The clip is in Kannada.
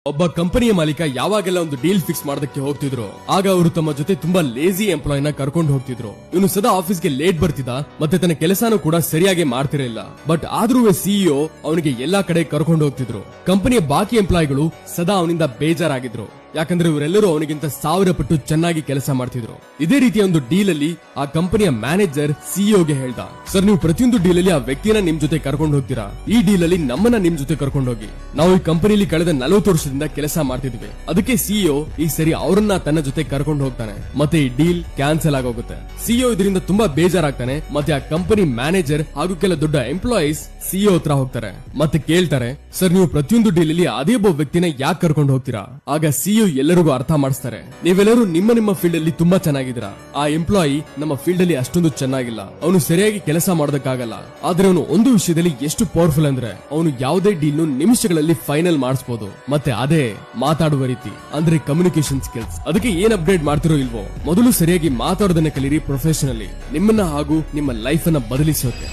ಒಬ್ಬ ಕಂಪನಿಯ ಮಾಲೀಕ ಯಾವಾಗೆಲ್ಲ ಒಂದು ಡೀಲ್ ಫಿಕ್ಸ್ ಮಾಡೋದಕ್ಕೆ ಹೋಗ್ತಿದ್ರು ಆಗ ಅವರು ತಮ್ಮ ಜೊತೆ ತುಂಬಾ ಲೇಜಿ ಎಂಪ್ಲಾಯ್ನ ಕರ್ಕೊಂಡು ಹೋಗ್ತಿದ್ರು. ಇವನು ಸದಾ ಆಫೀಸ್ಗೆ ಲೇಟ್ ಬರ್ತಿದ್ದ ಮತ್ತೆ ತನ್ನ ಕೆಲಸನೂ ಕೂಡ ಸರಿಯಾಗಿ ಮಾಡ್ತಿರಲಿಲ್ಲ. ಬಟ್ ಆದ್ರೂ ಸಿಇಒ ಅವನಿಗೆ ಎಲ್ಲಾ ಕಡೆ ಕರ್ಕೊಂಡು ಹೋಗ್ತಿದ್ರು. ಕಂಪನಿಯ ಬಾಕಿ ಎಂಪ್ಲಾಯ್ಗಳು ಸದಾ ಅವನಿಂದ ಬೇಜಾರಾಗಿದ್ರು, ಯಾಕಂದ್ರೆ ಇವರೆಲ್ಲರೂ ಅವನಿಗಿಂತ 1000 ಪಟ್ಟು ಚೆನ್ನಾಗಿ ಕೆಲಸ ಮಾಡ್ತಿದ್ರು. ಇದೇ ರೀತಿಯ ಒಂದು ಡೀಲ್ ಅಲ್ಲಿ ಆ ಕಂಪನಿಯ ಮ್ಯಾನೇಜರ್ ಸಿಇಒಗೆ ಹೇಳ್ದ, ಸರ್ ನೀವು ಪ್ರತಿಯೊಂದು ಡೀಲ್ ಅಲ್ಲಿ ಆ ವ್ಯಕ್ತಿನ ನಿಮ್ ಜೊತೆ ಕರ್ಕೊಂಡು ಹೋಗ್ತೀರಾ, ಈ ಡೀಲ್ ಅಲ್ಲಿ ನಮ್ಮನ್ನ ನಿಮ್ ಜೊತೆ ಕರ್ಕೊಂಡು ಹೋಗಿ. ನಾವು ಈ ಕಂಪನಿಲಿ ಕಳೆದ 40 ವರ್ಷದಿಂದ ಕೆಲಸ ಮಾಡ್ತಿದ್ವಿ. ಅದಕ್ಕೆ ಸಿಇಒ ಈ ಸರಿ ಅವರನ್ನ ತನ್ನ ಜೊತೆ ಕರ್ಕೊಂಡು ಹೋಗ್ತಾನೆ ಮತ್ತೆ ಈ ಡೀಲ್ ಕ್ಯಾನ್ಸಲ್ ಆಗೋಗುತ್ತೆ. ಸಿಇಒ ಇದರಿಂದ ತುಂಬಾ ಬೇಜಾರಾಗ್ತಾನೆ ಮತ್ತೆ ಆ ಕಂಪನಿ ಮ್ಯಾನೇಜರ್ ಹಾಗೂ ಕೆಲ ದೊಡ್ಡ ಎಂಪ್ಲಾಯೀಸ್ ಸಿಇಒ ಹತ್ರ ಹೋಗ್ತಾರೆ ಮತ್ತೆ ಕೇಳ್ತಾರೆ, ಸರ್ ನೀವು ಪ್ರತಿಯೊಂದು ಡೀಲ್ ಅಲ್ಲಿ ಅದೇ ಒಬ್ಬ ವ್ಯಕ್ತಿನ ಯಾಕೆ ಕರ್ಕೊಂಡು ಹೋಗ್ತೀರಾ? ಆಗ ಸಿಇಒ ಎಲ್ಲರಿಗೂ ಅರ್ಥ ಮಾಡಿಸ್ತಾರೆ, ನೀವೆಲ್ಲರೂ ನಿಮ್ಮ ಫೀಲ್ಡ್ ಅಲ್ಲಿ ತುಂಬಾ ಚೆನ್ನಾಗಿದ್ದೀರಾ, ಆ ಎಂಪ್ಲಾಯಿ ನಮ್ಮ ಫೀಲ್ಡ್ ಅಲ್ಲಿ ಅಷ್ಟೊಂದು ಚೆನ್ನಾಗಿಲ್ಲ, ಅವನು ಸರಿಯಾಗಿ ಕೆಲಸ ಮಾಡೋದಕ್ಕಾಗಲ್ಲ. ಆದ್ರೆ ಅವನು ಒಂದು ವಿಷಯದಲ್ಲಿ ಎಷ್ಟು ಪವರ್ಫುಲ್ ಅಂದ್ರೆ ಅವನು ಯಾವುದೇ ಡೀಲ್ ನಿಮಿಷಗಳಲ್ಲಿ ಫೈನಲ್ ಮಾಡಿಸಬಹುದು. ಮತ್ತೆ ಅದೇ ಮಾತಾಡುವ ರೀತಿ, ಅಂದ್ರೆ ಕಮ್ಯುನಿಕೇಶನ್ ಸ್ಕಿಲ್ಸ್. ಅದಕ್ಕೆ ಏನ್ ಅಪ್ಗ್ರೇಡ್ ಮಾಡ್ತಿರೋ ಇಲ್ವೋ, ಮೊದಲು ಸರಿಯಾಗಿ ಮಾತಾಡೋದನ್ನ ಕಲೀರಿ ಪ್ರೊಫೆಷನಲಿ, ನಿಮ್ಮನ್ನ ಹಾಗೂ ನಿಮ್ಮ ಲೈಫ್ ಅನ್ನ ಬದಲಿಸೋಕೆ.